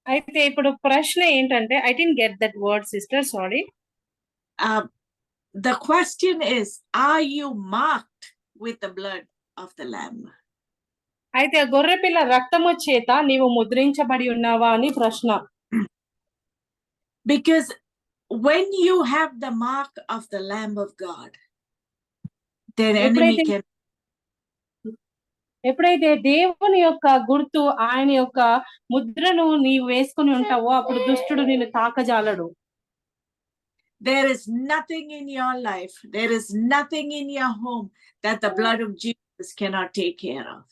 అయితే ఇప్పుడు ప్రశ్న ఏంటంటే I didn't get that word sister sorry. The question is, are you marked with the blood of the lamb? అయితే గొర్రెపిల్ల రక్తము చేత నీవు ముద్రించబడి ఉన్నావా అని ప్రశ్న. Because when you have the mark of the lamb of God, then enemy can. ఎప్పుడైతే దేవుని యొక్క గుర్తు ఆయన యొక్క ముద్రను నీవు వేసుకుని ఉంటావో అప్పుడు దుష్టుడు నిన్ను తాకజాలడు. There is nothing in your life, there is nothing in your home that the blood of Jesus cannot take care of.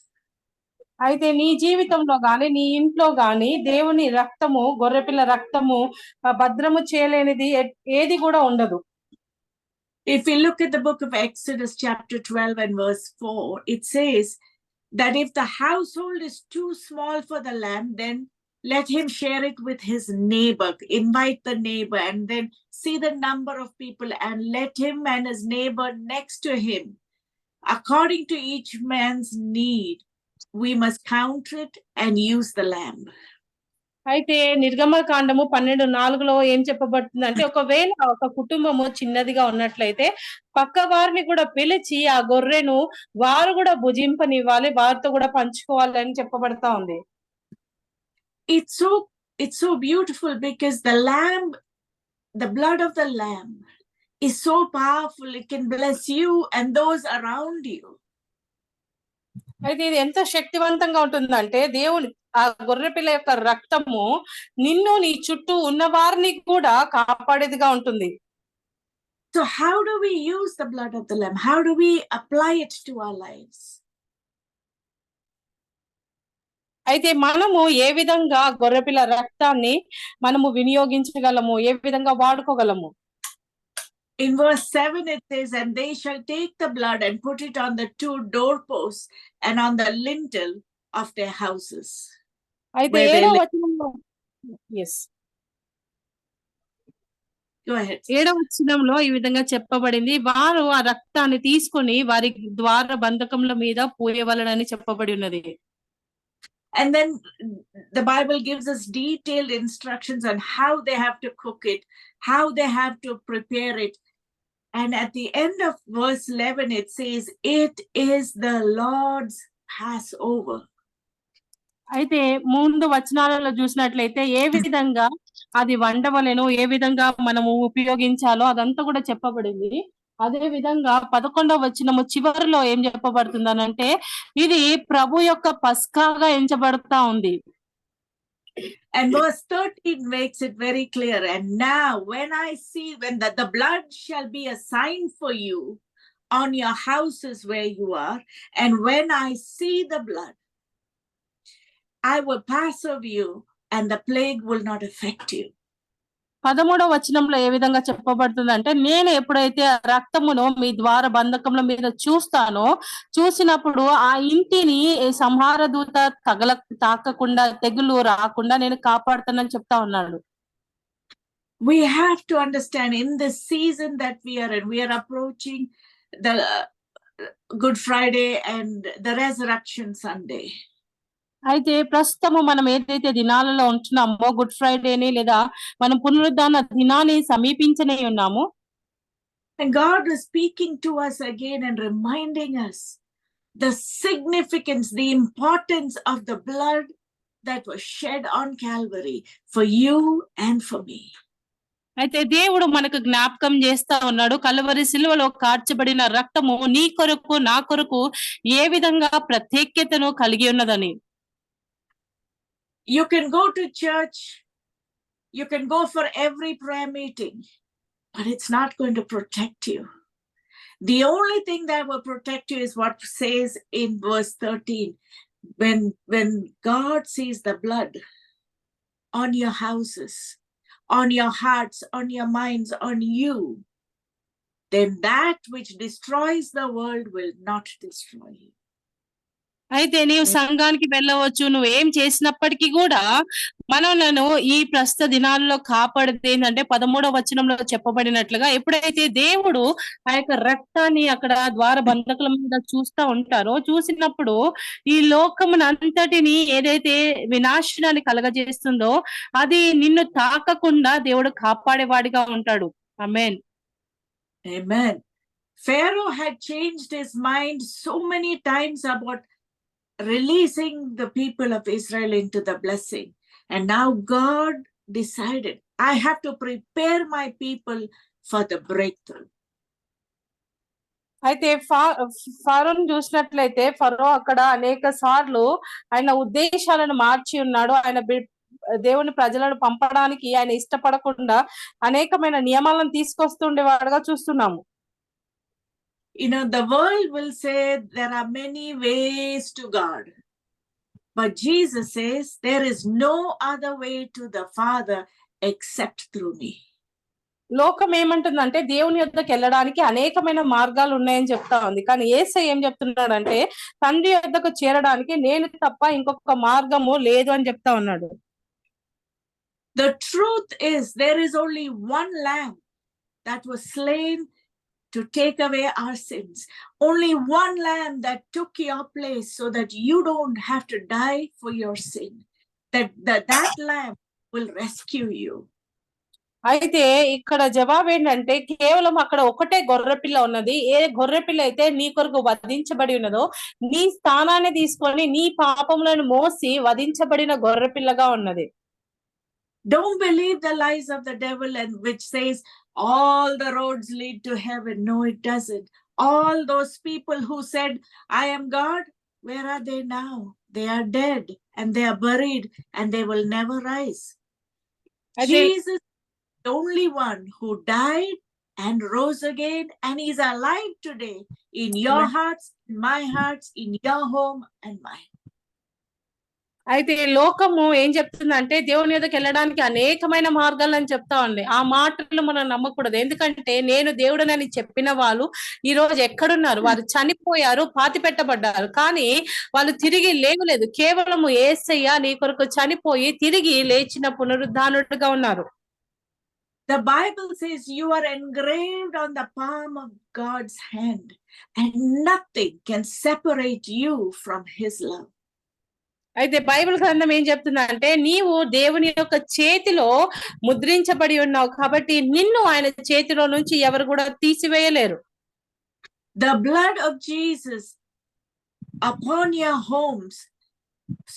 అయితే నీ జీవితంలో గాని నీ ఇంట్లో గాని దేవుని రక్తము గొర్రెపిల్ల రక్తము భద్రము చేయలేనిది ఏది కూడా ఉండదు. If we look at the book of Exodus chapter 12 and verse 4, it says that if the household is too small for the lamb, then let him share it with his neighbor, invite the neighbor, and then see the number of people and let him and his neighbor next to him, according to each man's need, we must count it and use the lamb. అయితే నిర్గమకాండము 12:4లో ఏం చెప్పబడుతుందంటే ఒకవేళ ఒక కుటుంబము చిన్నదిగా ఉన్నట్లయితే పక్క వారిని కూడా పిలిచి ఆ గొర్రెను వారు కూడా భుజింపనివ్వాలి, వారితో కూడా పంచుకోవాలని చెప్పబడతా ఉంది. It's so beautiful because the lamb, the blood of the lamb is so powerful. It can bless you and those around you. అయితే ఇది ఎంత శక్తివంతంగా ఉంటుందంటే దేవుని ఆ గొర్రెపిల్ల యొక్క రక్తము నిన్ను నీ చుట్టూ ఉన్న వారిని కూడా కాపాడేదిగా ఉంటుంది. So how do we use the blood of the lamb? How do we apply it to our lives? అయితే మనము ఏ విధంగా గొర్రెపిల్ల రక్తాన్ని మనము వినియోగించగలము, ఏ విధంగా వాడుకోగలము? In verse 7 it says, and they shall take the blood and put it on the 2 doorposts and on the lintel of their houses. అయితే 7వ వచనంలో yes go ahead. 7వ వచనంలో ఈ విధంగా చెప్పబడింది, వారు ఆ రక్తాన్ని తీసుకొని వారి ద్వార బంధకముల మీద పోయవలెనని చెప్పబడి ఉన్నది. And then the Bible gives us detailed instructions on how they have to cook it, how they have to prepare it. And at the end of verse 11, it says, it is the Lord's Passover. అయితే ముందు వచనాలలో చూసినట్లయితే ఏ విధంగా అది వండవలెను, ఏ విధంగా మనము ఉపయోగించాలో అదంతా కూడా చెప్పబడింది. అదే విధంగా 11వ వచనము చివరిలో ఏం చెప్పబడుతుందనంటే ఇది ప్రభు యొక్క పస్కాగా ఎంచబడతా ఉంది. And verse 13 makes it very clear. And now when I see, when the blood shall be a sign for you on your houses where you are, and when I see the blood, I will pass over you and the plague will not affect you. 13వ వచనంలో ఏ విధంగా చెప్పబడుతుందంటే నేను ఎప్పుడైతే రక్తమును మీ ద్వార బంధకముల మీద చూస్తానో చూసినప్పుడు ఆ ఇంటిని సంహార దూత తాకకుండా తెగులు రాకుండా నేను కాపాడుతానని చెప్తా ఉన్నాడు. We have to understand in the season that we are in, we are approaching the Good Friday and the Resurrection Sunday. అయితే ప్రస్తుతము మనం ఏదైతే దినాలలో ఉంటున్నామో గుడ్ ఫ్రైడేని లేదా మనం పునరుద్ధాన దినాన్ని సమీపించనే ఉన్నాము. And God is speaking to us again and reminding us the significance, the importance of the blood that was shed on Calvary for you and for me. అయితే దేవుడు మనకు జ్ఞాపకం చేస్తా ఉన్నాడు, కల్వరి సిలువలో కార్చబడిన రక్తము నీ కొరకు నా కొరకు ఏ విధంగా ప్రత్యేకతను కలిగి ఉన్నదని. You can go to church, you can go for every prayer meeting, but it's not going to protect you. The only thing that will protect you is what says in verse 13. When God sees the blood on your houses, on your hearts, on your minds, on you, then that which destroys the world will not destroy you. అయితే నీవు సంఘానికి వెళ్ళవచ్చు, నువ్వేం చేసినప్పటికీ కూడా మనలను ఈ ప్రస్తుత దినాల్లో కాపాడేది ఏంటంటే 13వ వచనంలో చెప్పబడినట్లుగా ఎప్పుడైతే దేవుడు ఆ యొక్క రక్తాన్ని అక్కడ ద్వార బంధకుల మీద చూస్తా ఉంటారో, చూసినప్పుడు ఈ లోకమునంతటిని ఏదైతే వినాశనాన్ని కలగజేస్తుందో అది నిన్ను తాకకుండా దేవుడు కాపాడేవాడిగా ఉంటాడు. ఆమేన్. Amen. Pharaoh had changed his mind so many times about releasing the people of Israel into the blessing. And now God decided, I have to prepare my people for the breakthrough. అయితే ఫరోను చూసినట్లయితే ఫరో అక్కడ అనేక సార్లు ఆయన ఉద్దేశాలను మార్చి ఉన్నాడు. ఆయన దేవుని ప్రజలను పంపడానికి ఆయన ఇష్టపడకుండా అనేకమైన నియమాలను తీసుకొస్తుండేవాడుగా చూస్తున్నాము. The world will say there are many ways to God. But Jesus says there is no other way to the Father except through me. లోకం ఏమంటుందంటే దేవుని యొద్దకు వెళ్ళడానికి అనేకమైన మార్గాలు ఉన్నాయని చెప్తా ఉంది. కానీ యేసయ్య ఏం చెప్తున్నాడంటే తండ్రి యొద్దకు చేరడానికి నేను తప్ప ఇంకొక మార్గము లేదు అని చెప్తా ఉన్నాడు. The truth is there is only one lamb that was slain to take away our sins. Only one lamb that took your place so that you don't have to die for your sin. That lamb will rescue you. అయితే ఇక్కడ జవాబు ఏంటంటే కేవలం అక్కడ ఒకటే గొర్రెపిల్ల ఉన్నది. ఏ గొర్రెపిల్ల అయితే నీ కొరకు వధించబడి ఉన్నదో నీ స్థానాన్ని తీసుకొని నీ పాపములను మోసి వధించబడిన గొర్రెపిల్లగా ఉన్నది. Don't believe the lies of the devil and which says all the roads lead to heaven. No, it doesn't. All those people who said, I am God, where are they now? They are dead and they are buried and they will never rise. Jesus is the only one who died and rose again and is alive today in your hearts, in my hearts, in your home and mine. అయితే లోకము ఏం చెప్తుందంటే దేవుని యొద్దకు వెళ్ళడానికి అనేకమైన మార్గాలని చెప్తా ఉంది. ఆ మాటలు మనం నమ్మకూడదు. ఎందుకంటే నేను దేవుడనని చెప్పిన వాళ్ళు ఈ రోజు ఎక్కడున్నారు? వారు చనిపోయారు, పాతి పెట్టబడ్డారు. కానీ వాళ్ళు తిరిగి లేవలేదు. కేవలము యేసయ్య నీ కొరకు చనిపోయి తిరిగి లేచిన పునరుద్ధానుడుగా ఉన్నారు. The Bible says you are engraved on the palm of God's hand and nothing can separate you from his love. అయితే బైబిల్ గ్రంథం ఏం చెప్తుందంటే నీవు దేవుని యొక్క చేతిలో ముద్రించబడి ఉన్నావు కాబట్టి నిన్ను ఆయన చేతిలో నుంచి ఎవరు కూడా తీసివేయలేరు. The blood of Jesus upon your homes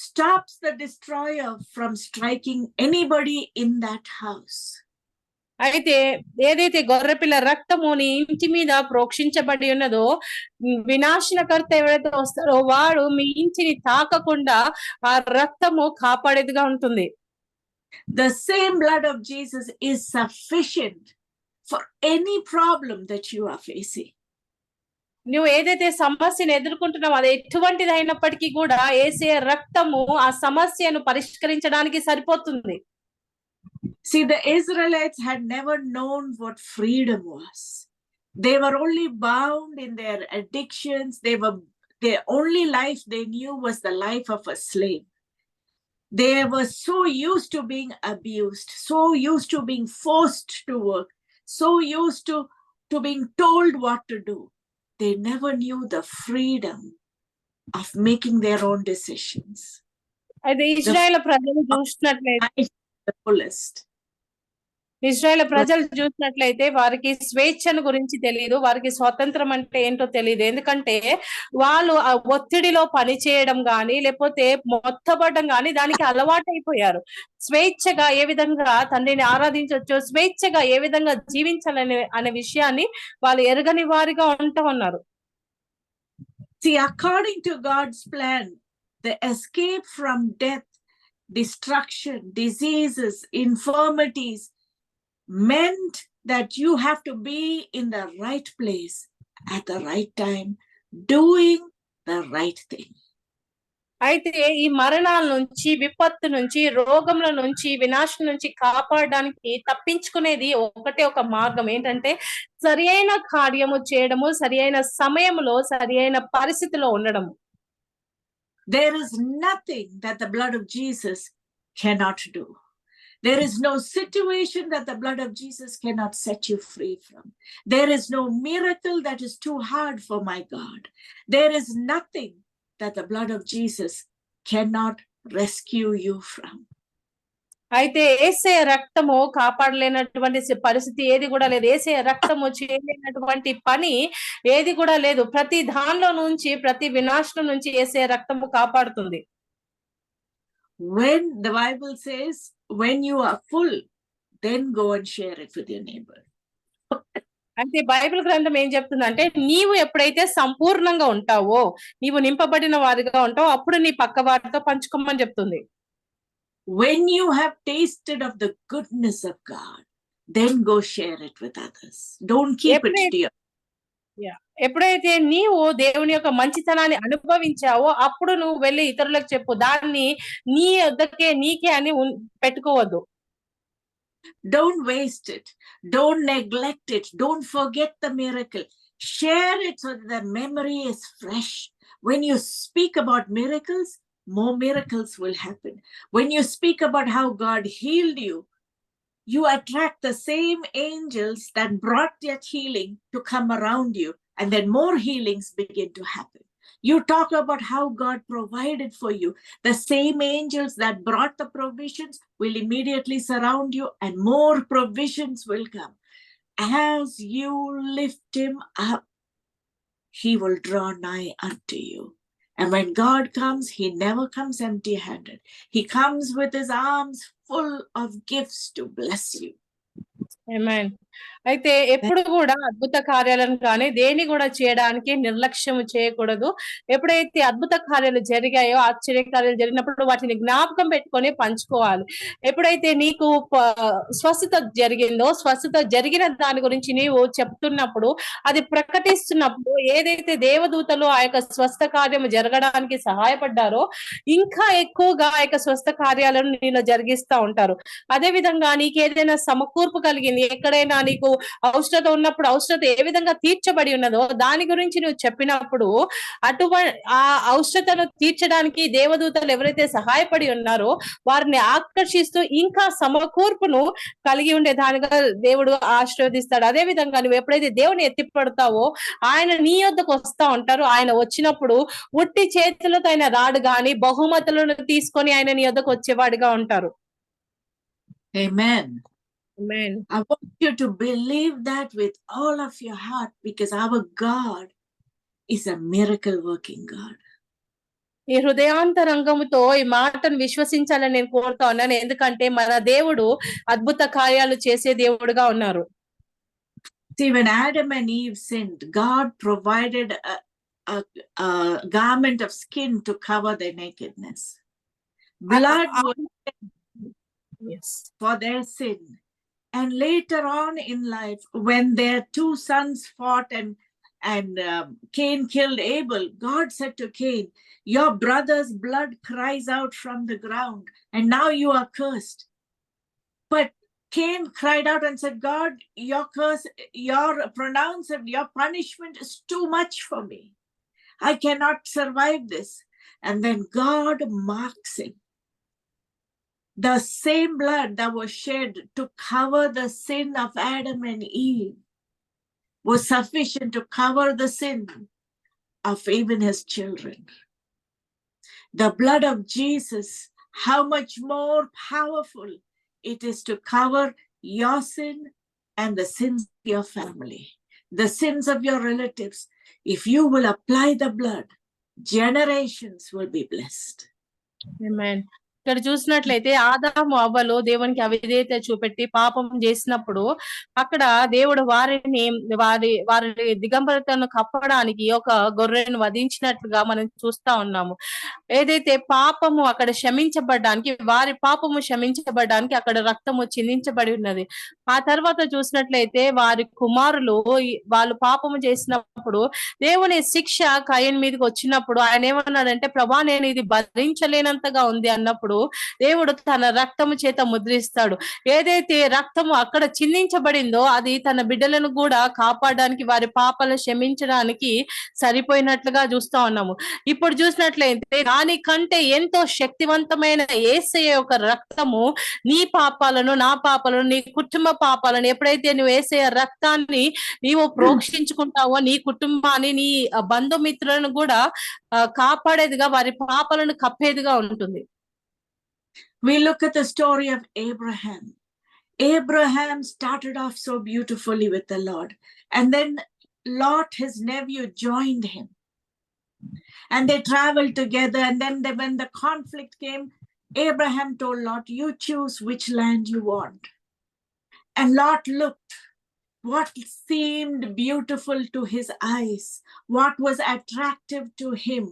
stops the destroyer from striking anybody in that house. అయితే ఏదైతే గొర్రెపిల్ల రక్తము నీ ఇంటి మీద ప్రోక్షించబడి ఉన్నదో వినాశనకర్త ఎవరైతే వస్తారో వాడు మీ ఇంటిని తాకకుండా ఆ రక్తము కాపాడేదిగా ఉంటుంది. The same blood of Jesus is sufficient for any problem that you are facing. నువ్వు ఏదైతే సమస్యను ఎదుర్కొంటున్నావు అది ఎటువంటిది అయినప్పటికీ కూడా యేసయ్య రక్తము ఆ సమస్యను పరిష్కరించడానికి సరిపోతుంది. See, the Israelites had never known what freedom was. They were only bound in their addictions. Their only life they knew was the life of a slave. They were so used to being abused, so used to being forced to work, so used to being told what to do. They never knew the freedom of making their own decisions. అయితే ఇశ్రాయేలు ప్రజలు చూసినట్లయితే the fullest. ఇశ్రాయేలు ప్రజలు చూసినట్లయితే వారికి స్వేచ్ఛను గురించి తెలియదు, వారికి స్వతంత్రం అంటే ఏంటో తెలియదు. ఎందుకంటే వాళ్ళు ఆ ఒత్తిడిలో పని చేయడం గాని లేకపోతే మొత్తబడడం గాని దానికి అలవాటైపోయారు. స్వేచ్ఛగా ఏ విధంగా తండ్రిని ఆరాధించవచ్చు, స్వేచ్ఛగా ఏ విధంగా జీవించాలనే అనే విషయాన్ని వాళ్ళు ఎరగని వారిగా ఉంటూ ఉన్నారు. See, according to God's plan, the escape from death, destruction, diseases, infirmities meant that you have to be in the right place at the right time, doing the right thing. అయితే ఈ మరణాల నుంచి, విపత్తు నుంచి, రోగముల నుంచి, వినాశం నుంచి కాపాడడానికి తప్పించుకునేది ఒకటే ఒక మార్గం ఏంటంటే సరియైన కార్యము చేయడము, సరియైన సమయంలో సరియైన పరిస్థితిలో ఉండడము. There is nothing that the blood of Jesus cannot do. There is no situation that the blood of Jesus cannot set you free from. There is no miracle that is too hard for my God. There is nothing that the blood of Jesus cannot rescue you from. అయితే యేసయ్య రక్తము కాపాడలేనటువంటి పరిస్థితి ఏది కూడా లేదు. యేసయ్య రక్తము చేయలేనటువంటి పని ఏది కూడా లేదు. ప్రతి దానిలో నుంచి, ప్రతి వినాశనం నుంచి యేసయ్య రక్తము కాపాడుతుంది. When the Bible says, when you are full, then go and share it with your neighbor. అంటే బైబిల్ గ్రంథం ఏం చెప్తుందంటే, నీవు ఎప్పుడైతే సంపూర్ణంగా ఉంటావో, నీవు నింపబడిన వారిగా ఉంటావో, అప్పుడు నీ పక్క వారితో పంచుకోమని చెప్తుంది. When you have tasted of the goodness of God, then go share it with others. Don't keep it to yourself. ఎప్పుడైతే నీవు దేవుని యొక్క మంచితనాన్ని అనుభవించావో అప్పుడు నువ్వు వెళ్ళి ఇతరులకు చెప్పు. దాన్ని నీ వద్దకే నీకే అని పెట్టుకోవద్దు. Don't waste it. Don't neglect it. Don't forget the miracle. Share it so that the memory is fresh. When you speak about miracles, more miracles will happen. When you speak about how God healed you, you attract the same angels that brought that healing to come around you, and then more healings begin to happen. You talk about how God provided for you. The same angels that brought the provisions will immediately surround you, and more provisions will come. As you lift him up, he will draw nigh unto you. And when God comes, he never comes empty-handed. He comes with his arms full of gifts to bless you. Amen. అయితే ఎప్పుడు కూడా అద్భుత కార్యాలను కానీ దేని కూడా చేయడానికి నిర్లక్ష్యం చేయకూడదు. ఎప్పుడైతే అద్భుత కార్యాలు జరిగాయో, ఆశ్చర్య కార్యాలు జరిగినప్పుడు వాటిని జ్ఞాపకం పెట్టుకొని పంచుకోవాలి. ఎప్పుడైతే నీకు స్వస్థత జరిగిందో, స్వస్థత జరిగిన దాని గురించి నీవు చెప్తున్నప్పుడు, అది ప్రకటిస్తున్నప్పుడు, ఏదైతే దేవదూతలు ఆ యొక్క స్వస్థ కార్యము జరగడానికి సహాయపడ్డారో ఇంకా ఎక్కువగా ఆ యొక్క స్వస్థ కార్యాలను నీలో జరిగిస్తా ఉంటారు. అదే విధంగా నీకేదైనా సమకూర్పు కలిగింది, ఎక్కడైనా నీకు అవసరత ఉన్నప్పుడు అవసరత ఏ విధంగా తీర్చబడి ఉన్నదో దాని గురించి నువ్వు చెప్పినప్పుడు ఆ అవసరతను తీర్చడానికి దేవదూతలు ఎవరైతే సహాయపడి ఉన్నారో వారిని ఆకర్షిస్తూ ఇంకా సమకూర్పును కలిగి ఉండే దానిగా దేవుడు ఆశీర్వదిస్తాడు. అదే విధంగా నువ్వు ఎప్పుడైతే దేవుని ఎత్తిపడతావో ఆయన నీ యొద్దకు వస్తా ఉంటారు. ఆయన వచ్చినప్పుడు ఉట్టి చేతులతో ఆయన రాడు గాని బహుమతులను తీసుకొని ఆయన నీ యొద్దకు వచ్చేవాడిగా ఉంటారు. Amen. Amen. I want you to believe that with all of your heart, because our God is a miracle working God. ఈ హృదయాంతరంగముతో ఈ మాటను విశ్వసించాలని నేను కోరుతా ఉన్నాను. ఎందుకంటే మన దేవుడు అద్భుత కార్యాలు చేసే దేవుడుగా ఉన్నారు. See, when Adam and Eve sinned, God provided a garment of skin to cover their nakedness. Blood was for their sin. And later on in life, when their two sons fought and Cain killed Abel, God said to Cain, your brother's blood cries out from the ground, and now you are cursed. But Cain cried out and said, God, your curse, your punishment is too much for me. I cannot survive this. And then God marks him. The same blood that was shed to cover the sin of Adam and Eve was sufficient to cover the sin of even his children. The blood of Jesus, how much more powerful it is to cover your sin and the sins of your family, the sins of your relatives. If you will apply the blood, generations will be blessed. Amen. ఇక్కడ చూసినట్లయితే ఆదాము అవ్వలు దేవునికి అవిధేయత చూపెట్టి పాపం చేసినప్పుడు అక్కడ దేవుడు వారి దిగంబరతను కప్పడానికి ఒక గొర్రెను వధించినట్లుగా మనం చూస్తా ఉన్నాము. ఏదైతే పాపము అక్కడ క్షమించబడడానికి, వారి పాపము క్షమించబడడానికి అక్కడ రక్తము చిందించబడి ఉన్నది. ఆ తర్వాత చూసినట్లయితే వారి కుమారులు వాళ్ళు పాపము చేసినప్పుడు దేవుని శిక్ష కయన్ మీదకి వచ్చినప్పుడు ఆయన ఏమన్నాడంటే, ప్రభా నేను ఇది భరించలేనంతగా ఉంది అన్నప్పుడు చేసినప్పుడు దేవుడు తన రక్తము చేత ముద్రిస్తాడు. ఏదైతే రక్తము అక్కడ చిందించబడిందో అది తన బిడ్డలను కూడా కాపాడడానికి, వారి పాపాలను క్షమించడానికి సరిపోయినట్లుగా చూస్తా ఉన్నాము. ఇప్పుడు చూసినట్లయితే దానికంటే ఎంతో శక్తివంతమైన యేసయ్య యొక్క రక్తము నీ పాపాలను, నా పాపాలను, నీ కుటుంబ పాపాలను ఎప్పుడైతే నువ్వు యేసయ్య రక్తాన్ని నీవు ప్రోక్షించుకుంటావో నీ కుటుంబాన్ని, నీ బంధుమిత్రులను కూడా కాపాడేదిగా, వారి పాపాలను కప్పేదిగా ఉంటుంది. We look at the story of Abraham. Abraham started off so beautifully with the Lord, and then Lot, his nephew, joined him, and they traveled together. And then when the conflict came, Abraham told Lot, you choose which land you want. And Lot looked what seemed beautiful to his eyes, what was attractive to him.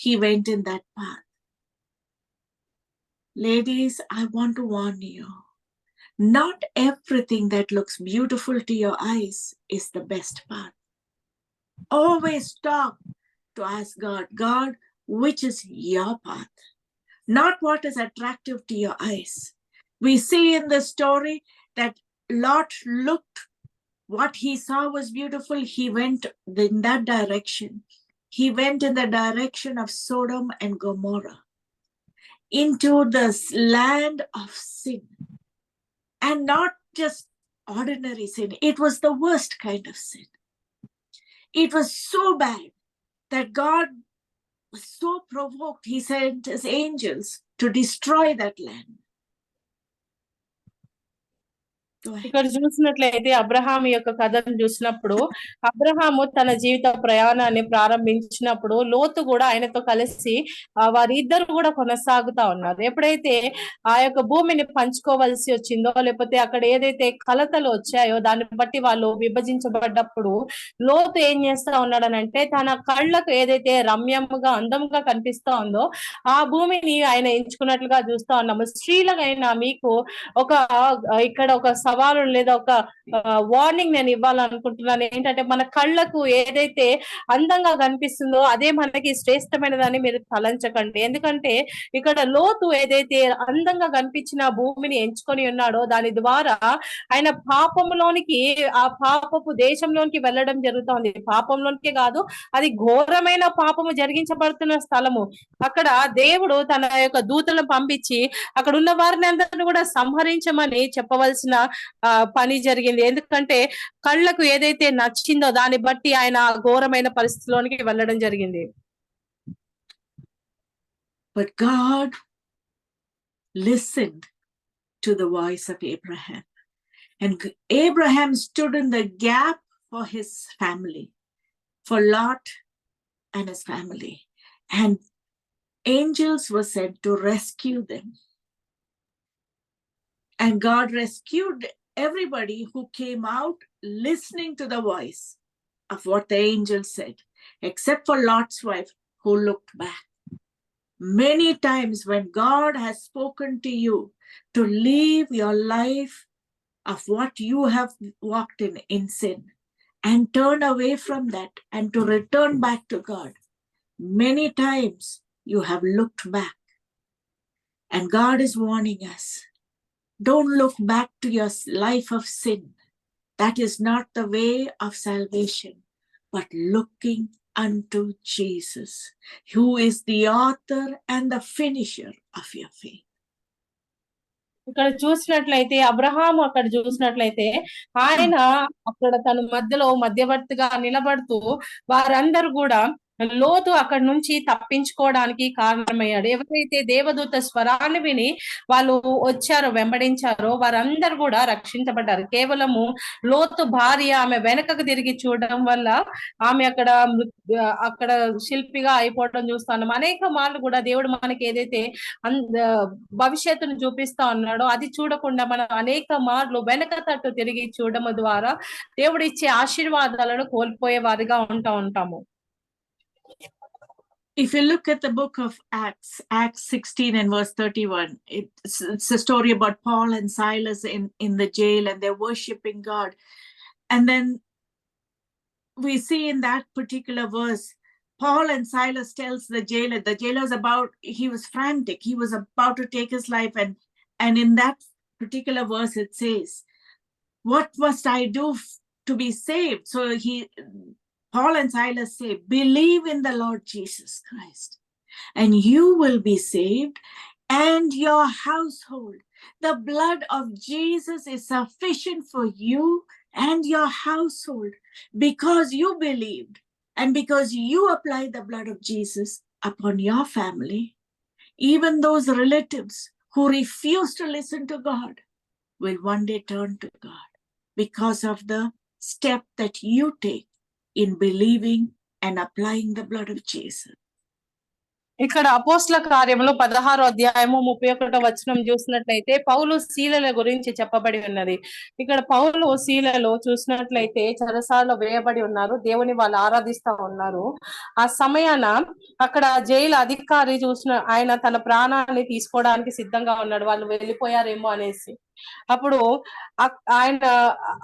He went in that path. Ladies, I want to warn you, not everything that looks beautiful to your eyes is the best path. Always stop to ask God, God, which is your path? Not what is attractive to your eyes. We see in the story that Lot looked, what he saw was beautiful. He went in that direction. He went in the direction of Sodom and Gomorrah, into the land of sin. And not just ordinary sin. It was the worst kind of sin. It was so bad that God was so provoked. He sent his angels to destroy that land. ఇక్కడ చూసినట్లయితే Abraham యొక్క కథను చూసినప్పుడు, అబ్రహాము తన జీవిత ప్రయాణాన్ని ప్రారంభించినప్పుడు లోతు కూడా ఆయనతో కలిసి వారిద్దరు కూడా కొనసాగుతా ఉన్నారు. ఎప్పుడైతే ఆ యొక్క భూమిని పంచుకోవలసి వచ్చిందో, లేకపోతే అక్కడ ఏదైతే కలతలు వచ్చాయో దాన్ని బట్టి వాళ్ళు విభజించబడ్డప్పుడు లోతు ఏం చేస్తా ఉన్నాడనంటే, తన కళ్ళకు ఏదైతే రమ్యంగా అందంగా కనిపిస్తా ఉందో ఆ భూమిని ఆయన ఎంచుకున్నట్లుగా చూస్తా ఉన్నాము. స్త్రీలకైనా మీకు ఇక్కడ ఒక సవాలు లేదా ఒక వార్నింగ్ నేను ఇవ్వాలనుకుంటున్నాను. ఏంటంటే, మన కళ్ళకు ఏదైతే అందంగా కనిపిస్తుందో అదే మనకి శ్రేష్టమైనదని మీరు తలంచకండి. ఎందుకంటే ఇక్కడ లోతు ఏదైతే అందంగా కనిపించిన భూమిని ఎంచుకొని ఉన్నాడో దాని ద్వారా ఆయన పాపంలోనికి, ఆ పాపపు దేశంలోనికి వెళ్ళడం జరుగుతోంది. పాపంలోనికే కాదు, అది ఘోరమైన పాపము జరిగించబడుతున్న స్థలము. అక్కడ దేవుడు తన యొక్క దూతలను పంపించి అక్కడ ఉన్న వారిని అందరినీ కూడా సంహరించమని చెప్పవలసిన పని జరిగింది. ఎందుకంటే కళ్ళకు ఏదైతే నచ్చిందో దాన్ని బట్టి ఆయన ఘోరమైన పరిస్థితిలోనికి వెళ్ళడం జరిగింది. But God listened to the voice of Abraham, and Abraham stood in the gap for his family, for Lot and his family, and angels were sent to rescue them. And God rescued everybody who came out listening to the voice of what the angel said, except for Lot's wife, who looked back. Many times when God has spoken to you to leave your life of what you have walked in sin and turn away from that and to return back to God, many times you have looked back. And God is warning us, don't look back to your life of sin. That is not the way of salvation, but looking unto Jesus, who is the author and the finisher of your faith. ఇక్కడ చూసినట్లయితే అబ్రహాము అక్కడ చూసినట్లయితే ఆయన అక్కడ తన మధ్యలో మధ్యవర్తిగా నిలబడుతూ వారందరూ కూడా లోతు అక్కడి నుంచి తప్పించుకోవడానికి కారణమయ్యాడు. ఎవరైతే దేవదూత స్వరాన్ని విని వాళ్ళు వచ్చారో, వెంబడించారో వారందరూ కూడా రక్షించబడ్డారు. కేవలము లోతు భార్య ఆమె వెనకకు తిరిగి చూడడం వల్ల ఆమె అక్కడ శిల్పిగా అయిపోవడం చూస్తాను. అనేక మార్లు కూడా దేవుడు మనకి ఏదైతే భవిష్యత్తును చూపిస్తా ఉన్నాడో అది చూడకుండా మనం అనేక మార్లు వెనక తట్టు తిరిగి చూడడం ద్వారా దేవుడు ఇచ్చే ఆశీర్వాదాలను కోల్పోయే వారిగా ఉంటాము. If you look at the book of Acts 16 and verse 31, it's a story about Paul and Silas in the jail, and they're worshiping God. And then we see in that particular verse, Paul and Silas tells the jailer's he was frantic. He was about to take his life. And in that particular verse, it says, what must I do to be saved? So Paul and Silas say, believe in the Lord Jesus Christ, and you will be saved and your household. The blood of Jesus is sufficient for you and your household because you believed and because you applied the blood of Jesus upon your family. Even those relatives who refuse to listen to God will one day turn to God because of the step that you take in believing and applying the blood of Jesus. ఇక్కడ అపోస్తల కార్యములు 16వ అధ్యాయము 31వ వచనం చూసినట్లయితే పౌలు శీలల గురించి చెప్పబడి ఉన్నది. ఇక్కడ పౌలు శీలలో చూసినట్లయితే చెరసాలలో వేయబడి ఉన్నారు. దేవుని వాళ్ళు ఆరాధిస్తా ఉన్నారు. ఆ సమయాన అక్కడ జైలు అధికారి ఆయన తన ప్రాణాన్ని తీసుకోవడానికి సిద్ధంగా ఉన్నాడు, వాళ్ళు వెళ్ళిపోయారేమో అనేసి. అప్పుడు ఆయన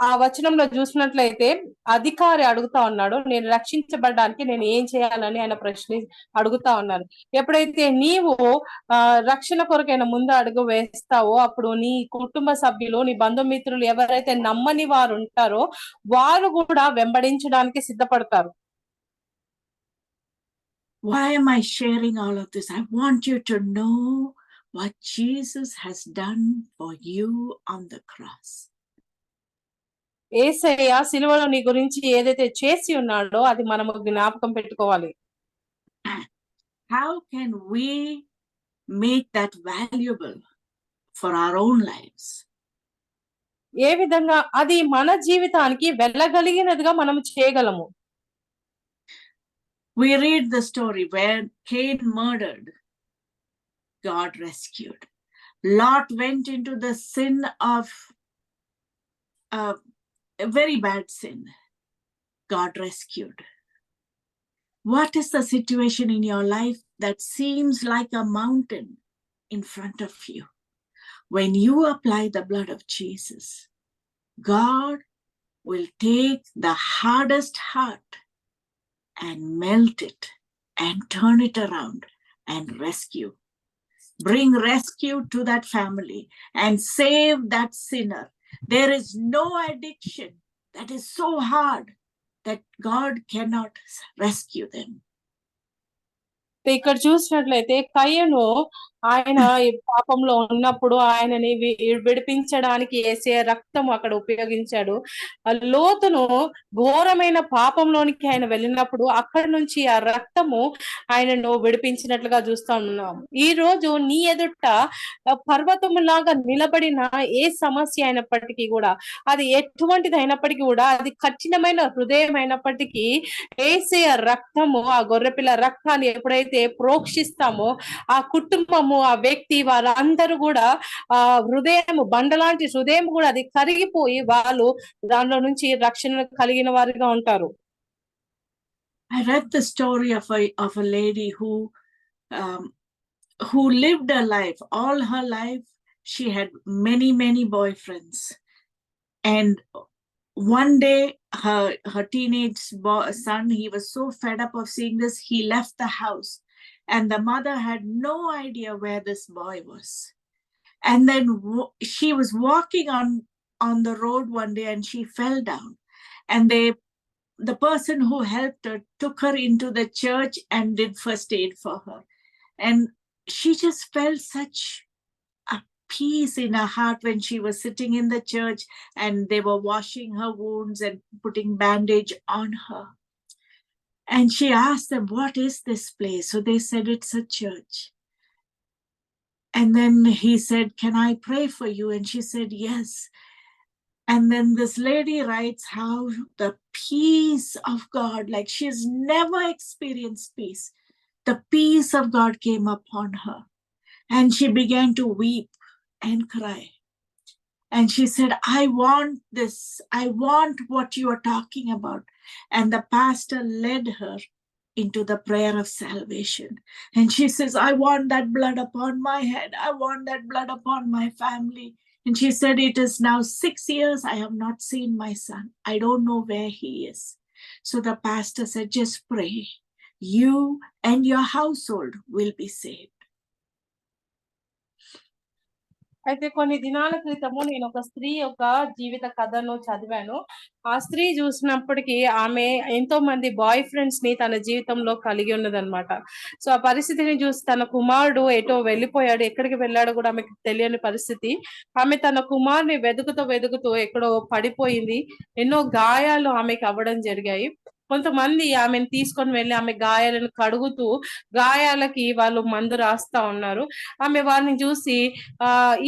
ఆ వచనంలో చూసినట్లయితే అధికారి అడుగుతా ఉన్నాడు, నేను రక్షించబడడానికి నేను ఏం చేయాలని ఆయన అడుగుతా ఉన్నారు. ఎప్పుడైతే నీవు రక్షణ కొరకైనా ముందు అడుగు వేస్తావో అప్పుడు నీ కుటుంబ సభ్యులు, నీ బంధుమిత్రులు ఎవరైతే నమ్మని వారు ఉంటారో వారు కూడా వెంబడించడానికి సిద్ధపడతారు. Why am I sharing all of this? I want you to know what Jesus has done for you on the cross. యేసయ్య సిలువలో నీ గురించి ఏదైతే చేసి ఉన్నాడో అది మనము జ్ఞాపకం పెట్టుకోవాలి. How can we make that valuable for our own lives? ఏ విధంగా అది మన జీవితానికి వెళ్ళగలిగినదిగా మనం చేయగలము? We read the story where Cain murdered, God rescued. Lot went into the sin of a very bad sin. God rescued. What is the situation in your life that seems like a mountain in front of you? When you apply the blood of Jesus, God will take the hardest heart and melt it and turn it around and rescue. Bring rescue to that family and save that sinner. There is no addiction that is so hard that God cannot rescue them. ఇక్కడ చూసినట్లయితే కయ్యను ఆయన ఈ పాపంలో ఉన్నప్పుడు ఆయనని విడిపించడానికి యేసే రక్తం అక్కడ ఉపయోగించాడు. లోతును ఘోరమైన పాపంలోనికి ఆయన వెళ్ళినప్పుడు అక్కడి నుంచి ఆ రక్తము ఆయనను విడిపించినట్లుగా చూస్తా ఉన్నాం. ఈ రోజు నీ ఎదుట పర్వతములాగా నిలబడిన ఏ సమస్య అయినప్పటికీ కూడా, అది ఎటువంటిది అయినప్పటికీ కూడా, అది కఠినమైన హృదయం అయినప్పటికీ యేసే రక్తము, ఆ గొర్రెపిల్ల రక్తాన్ని ఎప్పుడైతే ప్రోక్షిస్తామో ఆ కుటుంబము, ఆ వ్యక్తి, వారందరూ కూడా ఆ హృదయం బండలాంటి హృదయం కూడా అది కరిగిపోయి వాళ్ళు దానిలో నుంచి రక్షణ కలిగిన వారిగా ఉంటారు. I read the story of a lady who lived a life. All her life she had many boyfriends, and one day her teenage son, he was so fed up of seeing this, he left the house, and the mother had no idea where this boy was. And then she was walking on the road one day and she fell down, and the person who helped her took her into the church and did first aid for her, and she just felt such a peace in her heart when she was sitting in the church and they were washing her wounds and putting bandage on her. And she asked them, what is this place? So they said, it's a church. And then he said, can I pray for you? And she said, yes. And then this lady writes how the peace of God, like she's never experienced peace, the peace of God came upon her. And she began to weep and cry. And she said, I want this. I want what you are talking about. And the pastor led her into the prayer of salvation. And she says, I want that blood upon my head. I want that blood upon my family. And she said, it is now 6 years I have not seen my son. I don't know where he is. So the pastor said, just pray. you and your household will be saved. అయితే కొన్ని దినాల క్రితము నేను ఒక స్త్రీ యొక్క జీవిత కథను చదివాను. ఆ స్త్రీ చూసినప్పటికీ ఆమె ఎంతో మంది బాయ్ ఫ్రెండ్స్ ని తన జీవితంలో కలిగి ఉన్నదన్నమాట. సో ఆ పరిస్థితిని చూసి తన కుమారుడు ఎటో వెళ్ళిపోయాడు, ఎక్కడికి వెళ్ళాడో కూడా ఆమెకు తెలియని పరిస్థితి. ఆమె తన కుమారుని వెతుకుతూ ఎక్కడో పడిపోయింది. ఎన్నో గాయాలు ఆమెకి అవ్వడం జరిగాయి. కొంతమంది ఆమెను తీసుకొని వెళ్ళి ఆమె గాయాలను కడుగుతూ గాయాలకి వాళ్ళు మందు రాస్తా ఉన్నారు. ఆమె వారిని చూసి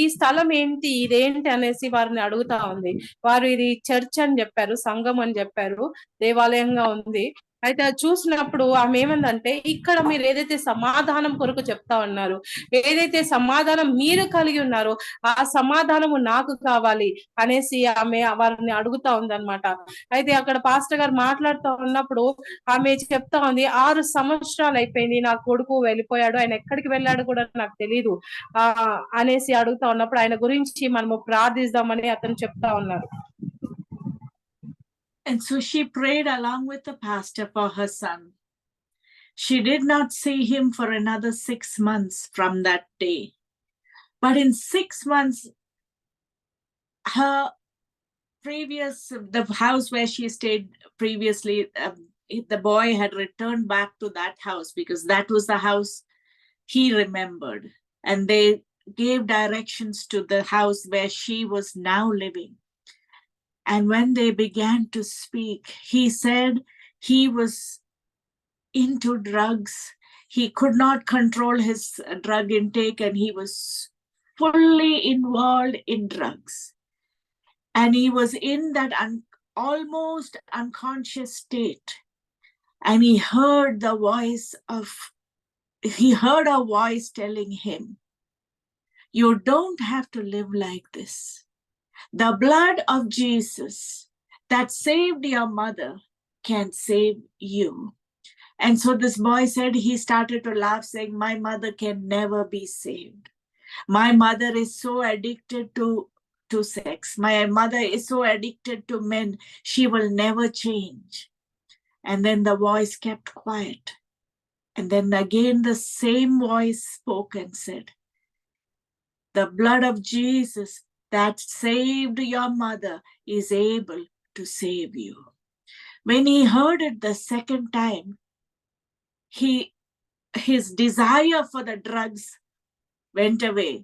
ఈ స్థలం ఏంటి, ఇదేంటి అనేసి వారిని అడుగుతా ఉంది. వారు ఇది చర్చ్ అని చెప్పారు, సంఘం అని చెప్పారు, దేవాలయంగా ఉంది. అయితే అది చూసినప్పుడు ఆమె ఏమందంటే, ఇక్కడ మీరు ఏదైతే సమాధానం కొరకు చెప్తా ఉన్నారు, ఏదైతే సమాధానం మీరు కలిగి ఉన్నారో ఆ సమాధానము నాకు కావాలి అనేసి ఆమె వారిని అడుగుతా ఉందన్నమాట. అయితే అక్కడ పాస్టర్ గారు మాట్లాడుతూ ఉన్నప్పుడు ఆమె చెప్తా ఉంది, 6 సంవత్సరాలు అయిపోయింది, నా కొడుకు వెళ్ళిపోయాడు, ఆయన ఎక్కడికి వెళ్ళాడు కూడా నాకు తెలియదు అనేసి అడుగుతా ఉన్నప్పుడు ఆయన గురించి మనము ప్రార్థిద్దామని అతను చెప్తా ఉన్నారు. And so she prayed along with the pastor for her son. She did not see him for another 6 months from that day. But in 6 months, her the house where she stayed previously, the boy had returned back to that house because that was the house he remembered. And they gave directions to the house where she was now living. And when they began to speak, he said he was into drugs. He could not control his drug intake and he was fully involved in drugs. And he was in that almost unconscious state. And he heard a voice telling him, you don't have to live like this. The blood of Jesus that saved your mother can save you. And so this boy said, he started to laugh, saying, my mother can never be saved. My mother is so addicted to sex. My mother is so addicted to men. She will never change. And then the voice kept quiet. And then again the same voice spoke and said, the blood of Jesus that saved your mother is able to save you. When he heard it the second time, his desire for the drugs went away.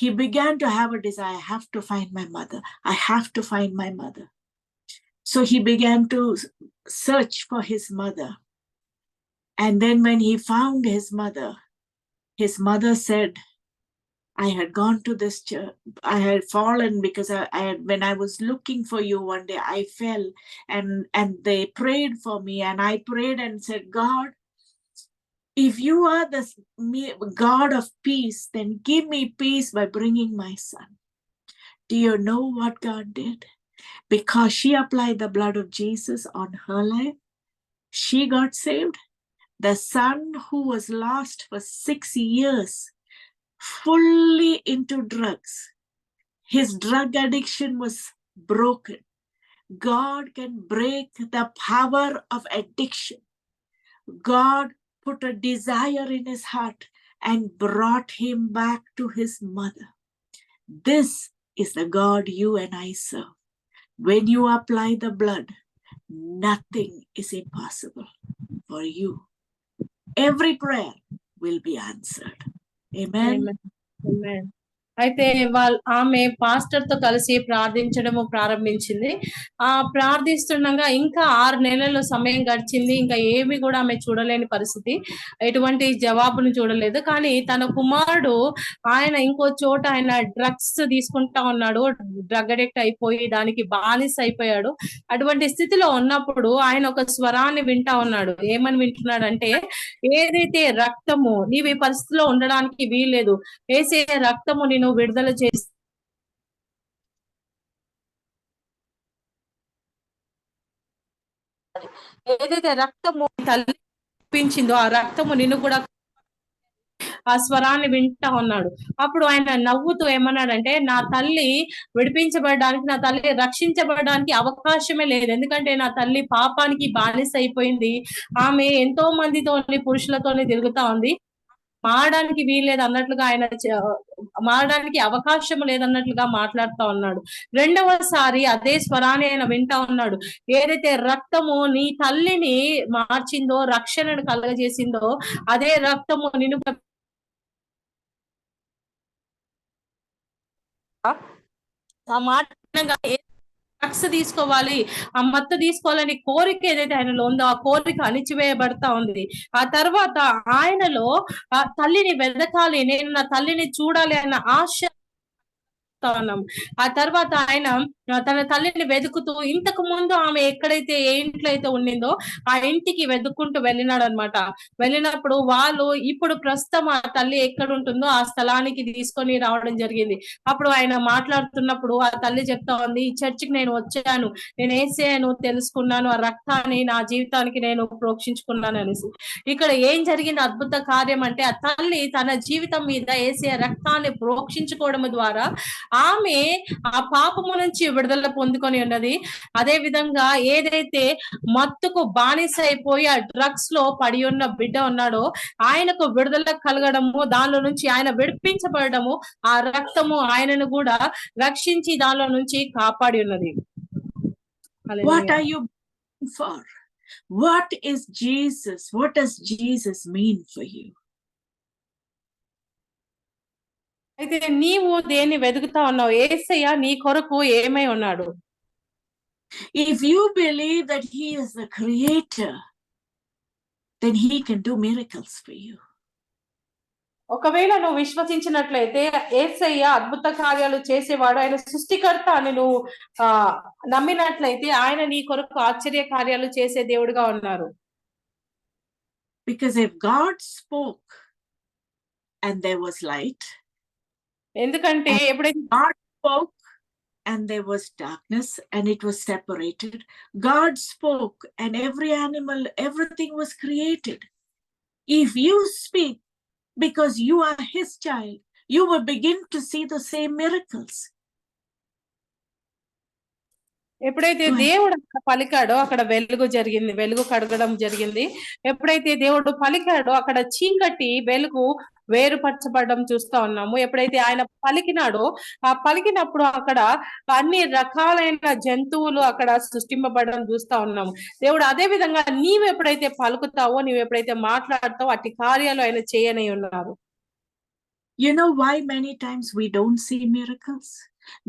He began to have a desire, I have to find my mother. I have to find my mother. So he began to search for his mother. And then when he found his mother said, I had gone to this church. I had fallen because when I was looking for you one day, I fell and they prayed for me. And I prayed and said, God, if you are the God of peace, then give me peace by bringing my son. Do you know what God did? Because she applied the blood of Jesus on her life, she got saved. The son who was lost for 6 years, fully into drugs, his drug addiction was broken. God can break the power of addiction. God put a desire in his heart and brought him back to his mother. This is the God you and I serve. When you apply the blood, nothing is impossible for you. Every prayer will be answered. Amen. Amen. అయితే ఆమె pastor తో కలిసి ప్రార్థించడము ప్రారంభించింది. ప్రార్థిస్తుండగా ఇంకా 6 నెలలు సమయం గడిచింది. ఇంకా ఏమి కూడా ఆమె చూడలేని పరిస్థితి, ఎటువంటి జవాబును చూడలేదు. కానీ తన కుమారుడు ఆయన ఇంకో చోట ఆయన డ్రగ్స్ తీసుకుంటా ఉన్నాడు, డ్రగ్ అడిక్ట్ అయిపోయి దానికి బానిస అయిపోయాడు. అటువంటి స్థితిలో ఉన్నప్పుడు ఆయన ఒక స్వరాన్ని వింటా ఉన్నాడు. ఏమని వింటున్నాడంటే, ఏదైతే రక్తము నీవు ఈ పరిస్థితిలో ఉండడానికి వీల్లేదు, ఏసే రక్తము నేను విడుదల చేసి ఏదైతే రక్తము తల్లి చూపించిందో ఆ రక్తము నిన్ను కూడా ఆ స్వరాన్ని వింటా ఉన్నాడు. అప్పుడు ఆయన నవ్వుతూ ఏమన్నాడంటే, నా తల్లి విడిపించబడడానికి, నా తల్లి రక్షించబడడానికి అవకాశమే లేదు. ఎందుకంటే నా తల్లి పాపానికి బానిస అయిపోయింది. ఆమె ఎంతో మందితోని పురుషులతోని తిరుగుతా ఉంది. మారడానికి వీల్లేదు అన్నట్లుగా ఆయన మారడానికి అవకాశం లేదన్నట్లుగా మాట్లాడుతా ఉన్నాడు. రెండవసారి అదే స్వరాన్ని ఆయన వింటా ఉన్నాడు. ఏదైతే రక్తము నీ తల్లిని మార్చిందో, రక్షణను కలుగజేసిందో, అదే రక్తము నిన్ను ఆ మాట డ్రగ్స్ తీసుకోవాలి, ఆ మత్తు తీసుకోవాలని కోరిక ఏదైతే ఆయనలో ఉందో ఆ కోరిక అణిచివేయబడతా ఉంది. ఆ తర్వాత ఆయనలో ఆ తల్లిని వెదకాలి, నేను నా తల్లిని చూడాలి అన్న ఆశ ఉన్నాం. ఆ తర్వాత ఆయన తన తల్లిని వెతుకుతూ, ఇంతకు ముందు ఆమె ఎక్కడైతే ఏ ఇంట్లో అయితే ఉండిందో ఆ ఇంటికి వెతుక్కుంటూ వెళ్ళినాడు అనమాట. వెళ్ళినప్పుడు వాళ్ళు ఇప్పుడు ప్రస్తుతం ఆ తల్లి ఎక్కడ ఉంటుందో ఆ స్థలానికి తీసుకొని రావడం జరిగింది. అప్పుడు ఆయన మాట్లాడుతున్నప్పుడు ఆ తల్లి చెప్తా ఉంది, ఈ చర్చికి నేను వచ్చాను, నేను యేసయ్యను తెలుసుకున్నాను, ఆ రక్తాన్ని నా జీవితానికి నేను ప్రోక్షించుకున్నాను అనేసి. ఇక్కడ ఏం జరిగింది అద్భుత కార్యం అంటే, ఆ తల్లి తన జీవితం మీద యేసయ్య రక్తాన్ని ప్రోక్షించుకోవడం ద్వారా ఆమె ఆ పాపము నుంచి విడుదల పొందుకొని ఉన్నది. అదే విధంగా ఏదైతే మత్తుకు బానిస అయిపోయి ఆ డ్రగ్స్ లో పడి ఉన్న బిడ్డ ఉన్నాడో ఆయనకు విడుదల కలగడము, దానిలో నుంచి ఆయన విడిపించబడము, ఆ రక్తము ఆయనను కూడా రక్షించి దానిలో నుంచి కాపాడి ఉన్నది. What are you praying for? What is Jesus? What does Jesus mean for you? అయితే నీవు దేన్ని వెతుకుతా ఉన్నావు? యేసయ్య నీ కొరకు ఏమై ఉన్నాడు? If you believe that he is the creator, then he can do miracles for you. ఒకవేళ నువ్వు విశ్వసించినట్లయితే యేసయ్య అద్భుత కార్యాలు చేసేవాడు, ఆయన సృష్టికర్త అని నువ్వు నమ్మినట్లయితే ఆయన నీ కొరకు ఆశ్చర్య కార్యాలు చేసే దేవుడుగా ఉన్నారు. Because if God spoke and there was light, ఎందుకంటే ఎప్పుడైతే God spoke and there was darkness and it was separated, God spoke and every animal, everything was created. If you speak because you are his child, you will begin to see the same miracles. ఎప్పుడైతే దేవుడు పలికాడో అక్కడ వెలుగు జరిగింది, వెలుగు కడగడం జరిగింది. ఎప్పుడైతే దేవుడు పలికాడో అక్కడ చీకటి వెలుగు వేరుపరచబడడం చూస్తా ఉన్నాము. ఎప్పుడైతే ఆయన పలికినాడో ఆ పలికినప్పుడు అక్కడ అన్ని రకాలైన జంతువులు అక్కడ సృష్టింపబడడం చూస్తా ఉన్నాము. దేవుడు అదే విధంగా నీవు ఎప్పుడైతే పలుకుతావో, నీవు ఎప్పుడైతే మాట్లాడతావో అట్టి కార్యాలు ఆయన చేయని ఉన్నారు. You know why many times we don't see miracles?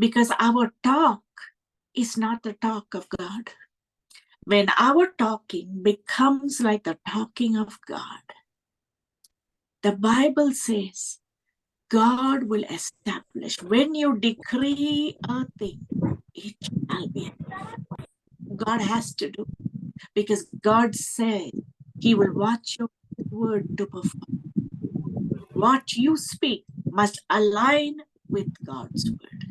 Because our talk is not the talk of God. When our talking becomes like the talking of God, the Bible says God will establish. When you decree a thing, it shall be. God has to do, because God said he will watch your word to perform. What you speak must align with God's word.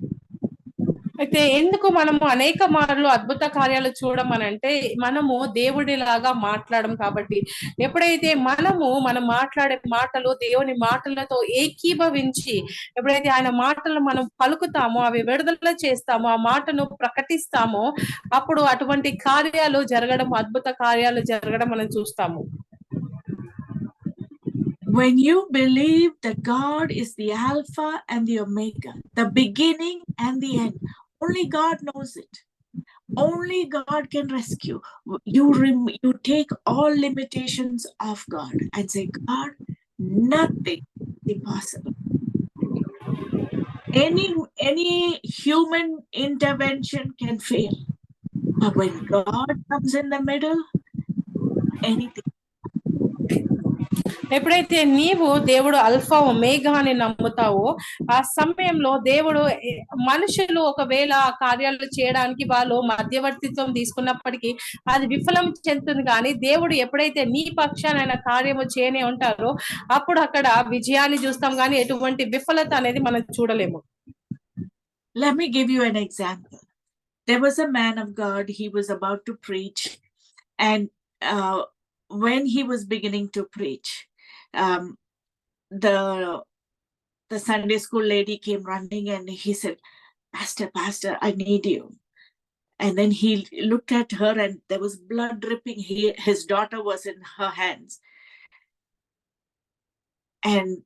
అయితే ఎందుకు మనము అనేక మార్లు అద్భుత కార్యాలు చూడమనంటే, మనము దేవుడిలాగా మాట్లాడడం కాబట్టి. ఎప్పుడైతే మనం మాట్లాడే మాటలు దేవుని మాటలతో ఏకీభవించి, ఎప్పుడైతే ఆయన మాటలు మనం పలుకుతామో, అవి విడుదల చేస్తామో, ఆ మాటను ప్రకటిస్తామో, అప్పుడు అటువంటి కార్యాలు జరగడం, అద్భుత కార్యాలు జరగడం మనం చూస్తాము. When you believe that God is the Alpha and the Omega, the beginning and the end, only God knows it. Only God can rescue. You take all limitations of God and say, God, nothing is impossible. Any human intervention can fail. But when God comes in the middle, anything. ఎప్పుడైతే నీవు దేవుడు alpha omega అని నమ్ముతావో, ఆ సమయంలో దేవుడు మనుషులు ఒకవేళ కార్యాలు చేయడానికి వాళ్ళు మధ్యవర్తిత్వం తీసుకున్నప్పటికీ అది విఫలం చెందుతుంది. కానీ దేవుడు ఎప్పుడైతే నీ పక్షాన ఆయన కార్యము చేయని ఉంటారో అప్పుడు అక్కడ విజయాన్ని చూస్తాం, కానీ ఎటువంటి విఫలత అనేది మనం చూడలేము. Let me give you an example. There was a man of God, he was about to preach, and when he was beginning to preach, the Sunday school lady came running and he said, Pastor, I need you. And then he looked at her and there was blood dripping. His daughter was in her hands. And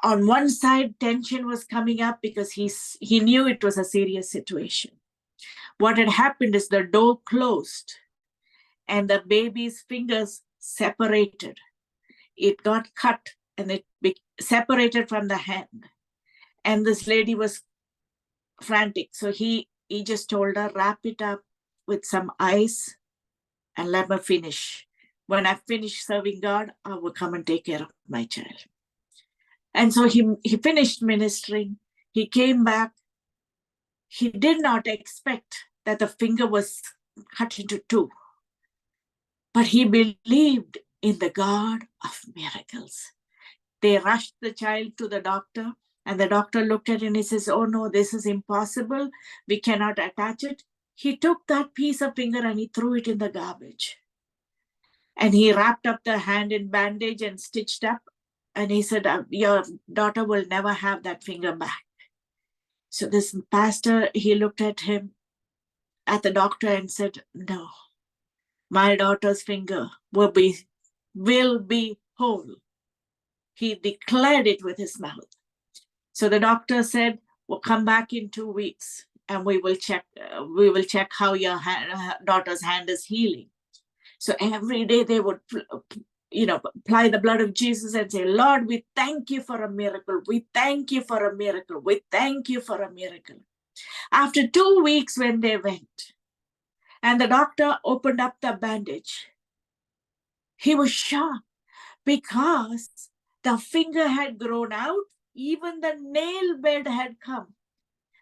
on one side, tension was coming up because he knew it was a serious situation. What had happened is the door closed and the baby's fingers separated. It got cut and it separated from the hand. And this lady was frantic. So he just told her, wrap it up with some ice and let me finish. When I finish serving God, I will come and take care of my child. And so he finished ministering. He came back. He did not expect that the finger was cut into two. But he believed in the God of miracles. They rushed the child to the doctor, and the doctor looked at it and he says, oh no, this is impossible. We cannot attach it. He took that piece of finger and he threw it in the garbage. And he wrapped up the hand in bandage and stitched up. And he said, your daughter will never have that finger back. So this pastor, he looked at him, at the doctor, and said, no, my daughter's finger will be whole. He declared it with his mouth. So the doctor said, we'll come back in 2 weeks and we will check how your daughter's hand is healing. So every day they would apply the blood of Jesus and say, Lord, we thank you for a miracle. We thank you for a miracle. We thank you for a miracle. After 2 weeks when they went and the doctor opened up the bandage, he was shocked because the finger had grown out. Even the nail bed had come.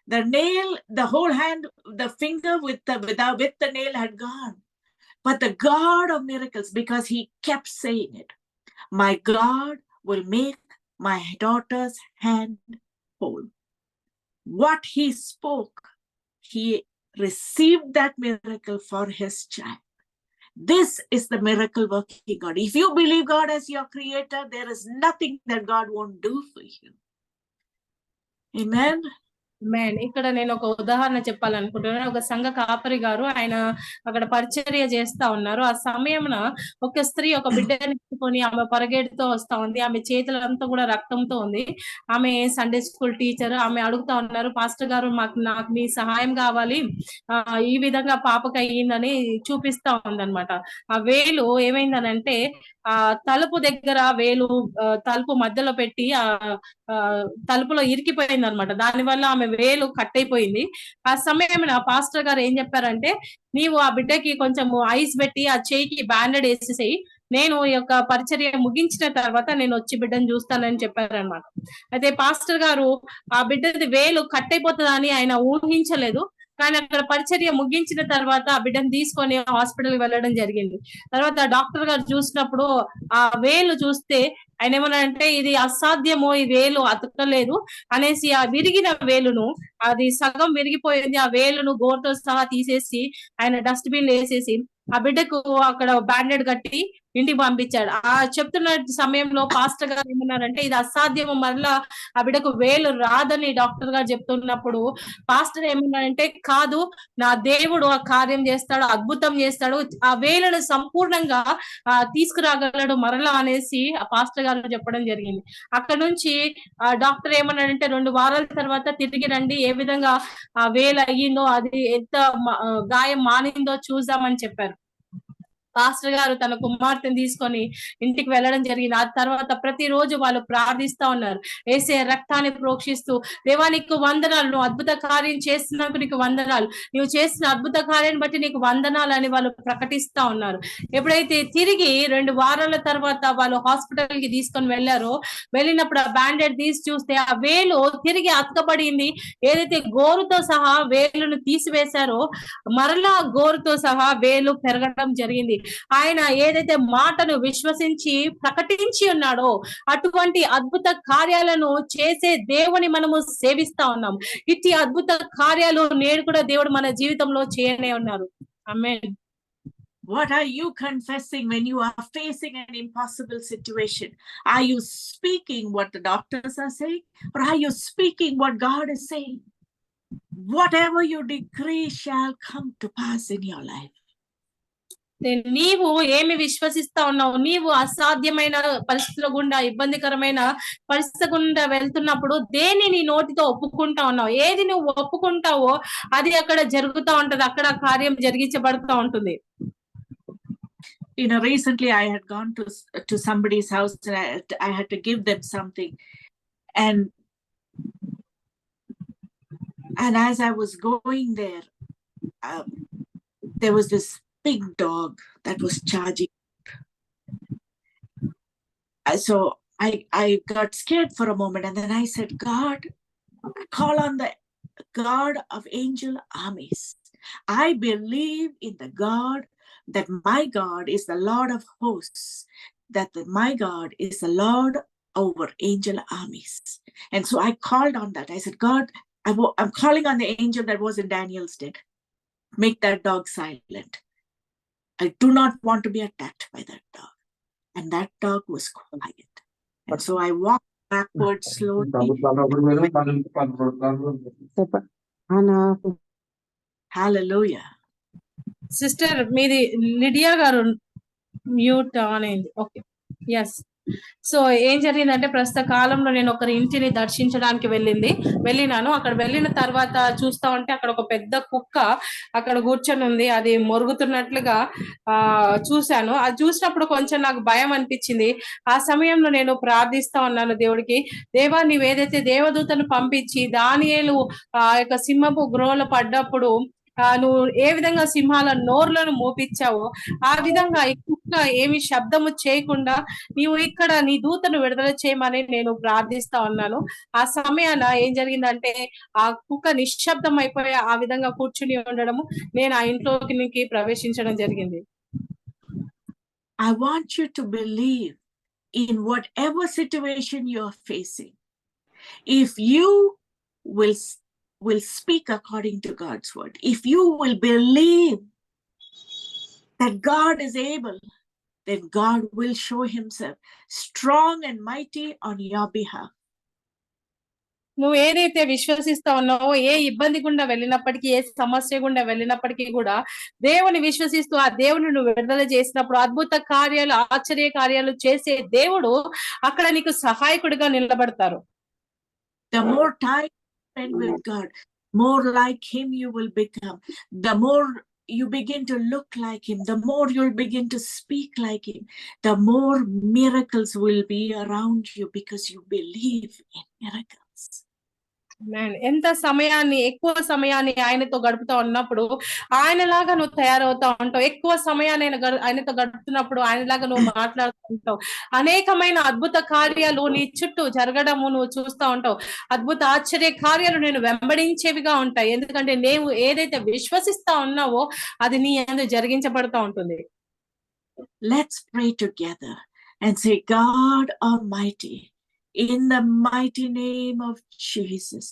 The whole hand, the finger with the nail had gone. But the God of miracles, because he kept saying it, my God will make my daughter's hand whole. What he spoke, he received that miracle for his child. This is the miracle working God. If you believe God as your creator, there is nothing that God won't do for you. Amen. ఇక్కడ నేను ఒక ఉదాహరణ చెప్పాలనుకుంటున్నాను. ఒక సంఘ కాపరి గారు ఆయన అక్కడ పరిచర్య చేస్తా ఉన్నారు. ఆ సమయమున ఒక స్త్రీ ఒక బిడ్డని ఎత్తుకొని ఆమె పరిగెడుతూ వస్తా ఉంది. ఆమె చేతులంతా కూడా రక్తంతో ఉంది. ఆమె సండే స్కూల్ టీచర్. ఆమె అడుగుతా ఉన్నారు, పాస్టర్ గారు నాకు మీ సహాయం కావాలి, ఈ విధంగా పాపకి అయ్యిందని చూపిస్తా ఉందన్నమాట. ఆ వేలు ఏమైందనంటే ఆ తలుపు దగ్గర వేలు తలుపు మధ్యలో పెట్టి తలుపులో ఇరికిపోయింది అనమాట. దానివల్ల ఆమె వేలు కట్ అయిపోయింది. ఆ సమయంలో పాస్టర్ గారు ఏం చెప్పారంటే, నీవు ఆ బిడ్డకి కొంచెం ఐస్ పెట్టి ఆ చేయికి బ్యాండెడ్ వేసేసేయి, నేను ఈ యొక్క పరిచర్య ముగించిన తర్వాత నేను వచ్చి బిడ్డను చూస్తానని చెప్పారనమాట. అయితే పాస్టర్ గారు ఆ బిడ్డది వేలు కట్ అయిపోతుందని ఆయన ఊహించలేదు. కానీ అక్కడ పరిచర్య ముగించిన తర్వాత ఆ బిడ్డను తీసుకొని హాస్పిటల్ వెళ్ళడం జరిగింది. తర్వాత డాక్టర్ గారు చూసినప్పుడు ఆ వేలు చూస్తే ఆయన ఏమన్నారంటే, ఇది అసాధ్యము, ఈ వేలు అతకలేదు అనేసి ఆ విరిగిన వేలును, అది సగం విరిగిపోయింది, ఆ వేలును గోరుతో సహా తీసేసి ఆయన డస్ట్బిన్ వేసేసి ఆ బిడ్డకు అక్కడ బ్యాండెడ్ కట్టి ఇంటికి పంపించాడు. ఆ చెప్తున్న సమయంలో పాస్టర్ గారు ఏమన్నారంటే, ఇది అసాధ్యము, మరలా ఆ బిడ్డకు వేలు రాదని డాక్టర్ గారు చెప్తున్నప్పుడు పాస్టర్ ఏమన్నారంటే, కాదు, నా దేవుడు ఆ కార్యం చేస్తాడు, అద్భుతం చేస్తాడు, ఆ వేలను సంపూర్ణంగా తీసుకురాగలడు మరలా అనేసి ఆ పాస్టర్ గారు చెప్పడం జరిగింది. అక్కడ నుంచి ఆ డాక్టర్ ఏమన్నాడంటే, 2 వారాల తర్వాత తిరిగి రండి, ఏ విధంగా ఆ వేలు అయ్యిందో, అది ఎంత గాయం మానిందో చూద్దామని చెప్పారు. పాస్టర్ గారు తన కుమార్తెను తీసుకొని ఇంటికి వెళ్ళడం జరిగింది. ఆ తర్వాత ప్రతిరోజు వాళ్ళు ప్రార్థిస్తా ఉన్నారు, యేసయ్య రక్తాన్ని ప్రోక్షిస్తూ, దేవా నీకు వందనాలు, నువ్వు అద్భుత కార్యం చేస్తున్నందుకు నీకు వందనాలు, నువ్వు చేసిన అద్భుత కార్యాన్ని బట్టి నీకు వందనాలు అని వాళ్ళు ప్రకటిస్తా ఉన్నారు. ఎప్పుడైతే తిరిగి 2 వారాల తర్వాత వాళ్ళు హాస్పిటల్ కి తీసుకొని వెళ్ళారో, వెళ్ళినప్పుడు ఆ బ్యాండెడ్ తీసి చూస్తే ఆ వేలు తిరిగి అతకబడింది. ఏదైతే గోరుతో సహా వేలును తీసివేశారో మరలా గోరుతో సహా వేలు పెరగడం జరిగింది. ఆయన ఏదైతే మాటను విశ్వసించి ప్రకటించి ఉన్నాడో అటువంటి అద్భుత కార్యాలను చేసే దేవుని మనము సేవిస్తా ఉన్నాం. ఇట్టి అద్భుత కార్యాలు నేడు కూడా దేవుడు మన జీవితంలో చేయనే ఉన్నారు. ఆమేన్. What are you confessing when you are facing an impossible situation? Are you speaking what the doctors are saying, or are you speaking what God is saying? Whatever you decree shall come to pass in your life. నీవు ఏమి విశ్వసిస్తా ఉన్నావు? నీవు అసాధ్యమైన పరిస్థితుల గుండా, ఇబ్బందికరమైన పరిస్థితి గుండా వెళ్తున్నప్పుడు దేన్ని నీ నోటితో ఒప్పుకుంటా ఉన్నావు? ఏది నువ్వు ఒప్పుకుంటావో అది అక్కడ జరుగుతూ ఉంటది, అక్కడ కార్యం జరిగించబడుతూ ఉంటుంది. Recently I had gone to somebody's house and I had to give them something, and as I was going there, there was this big dog that was charging. So I got scared for a moment, and then I said, God, call on the God of angel armies. I believe in the God, that my God is the Lord of hosts, that my God is the Lord over angel armies. And so I called on that. I said, God, I'm calling on the angel that was in Daniel's den. Make that dog silent. I do not want to be attacked by that dog. And that dog was quiet. And so I walked backwards slowly. Hallelujah. Sister మీది Lydia గారు mute on అయింది. Okay, yes. So ఏం జరిగిందంటే, ప్రస్తుత కాలంలో నేను ఒకరి ఇంటిని దర్శించడానికి వెళ్ళినాను. అక్కడ వెళ్ళిన తర్వాత చూస్తా ఉంటే అక్కడ ఒక పెద్ద కుక్క అక్కడ కూర్చొని ఉంది. అది మొరుగుతున్నట్లుగా చూశాను. అది చూసినప్పుడు కొంచెం నాకు భయం అనిపించింది. ఆ సమయంలో నేను ప్రార్థిస్తా ఉన్నాను దేవుడికి, దేవా నీవేదైతే దేవదూతను పంపించి దానియేలు ఆ యొక్క సింహపు గ్రోలో పడ్డప్పుడు నువ్వు ఏ విధంగా సింహాల నోర్లను మోపించావో ఆ విధంగా ఈ కుక్క ఏమి శబ్దము చేయకుండా నీవు ఇక్కడ నీ దూతను విడుదల చేయమని నేను ప్రార్థిస్తా ఉన్నాను. ఆ సమయాన ఏం జరిగిందంటే ఆ కుక్క నిశ్శబ్దం అయిపోయి ఆ విధంగా కూర్చుని ఉండడము, నేను ఆ ఇంట్లోకి ప్రవేశించడం జరిగింది. I want you to believe in whatever situation you're facing. If you will speak according to God's word, if you will believe that God is able, then God will show himself strong and mighty on your behalf. నువ్వు ఏదైతే విశ్వసిస్తా ఉన్నావో, ఏ ఇబ్బంది గుండా వెళ్ళినప్పటికీ, ఏ సమస్య గుండా వెళ్ళినప్పటికీ కూడా దేవుని విశ్వసిస్తూ ఆ దేవుని నువ్వు విడుదల చేసినప్పుడు అద్భుత కార్యాలు, ఆశ్చర్య కార్యాలు చేసే దేవుడు అక్కడ నీకు సహాయకుడిగా నిలబడతారు. The more time you spend with God, more like him you will become. The more you begin to look like him, the more you'll begin to speak like him, the more miracles will be around you because you believe in miracles. ఎంత ఎక్కువ సమయాన్ని ఆయనతో గడుపుతా ఉన్నప్పుడు ఆయనలాగా నువ్వు తయారవుతా ఉంటావు. ఎక్కువ సమయాన్ని ఆయనతో గడుపుతున్నప్పుడు ఆయనలాగా నువ్వు మాట్లాడుతూ ఉంటావు. అనేకమైన అద్భుత కార్యాలు నీ చుట్టూ జరగడము నువ్వు చూస్తూ ఉంటావు. అద్భుత ఆశ్చర్య కార్యాలు నేను వెంబడించేవిగా ఉంటాయి. ఎందుకంటే నీవు ఏదైతే విశ్వసిస్తా ఉన్నావో అది నీ యందు జరిగించబడుతూ ఉంటుంది. Let's pray together and say, God Almighty, in the mighty name of Jesus,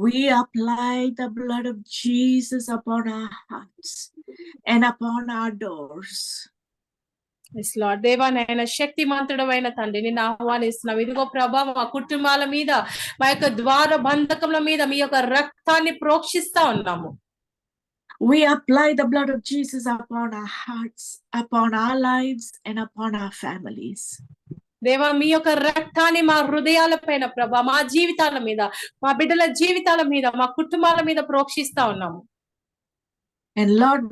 we apply the blood of Jesus upon our hearts and upon our doors. Yes, Lord. దేవా నాయన శక్తిమంతుడైన తండ్రి నిన్ను ఆహ్వానిస్తున్నావు. ఇదిగో ప్రభా మా కుటుంబాల మీద, మా యొక్క ద్వార బంధకముల మీద మీ యొక్క రక్తాన్ని ప్రోక్షిస్తా ఉన్నాము. We apply the blood of Jesus upon our hearts, upon our lives, and upon our families. దేవా మీ యొక్క రక్తాన్ని మా హృదయాల పైన ప్రభా, మా జీవితాల మీద, మా బిడ్డల జీవితాల మీద, మా కుటుంబాల మీద ప్రోక్షిస్తా ఉన్నాము. And Lord,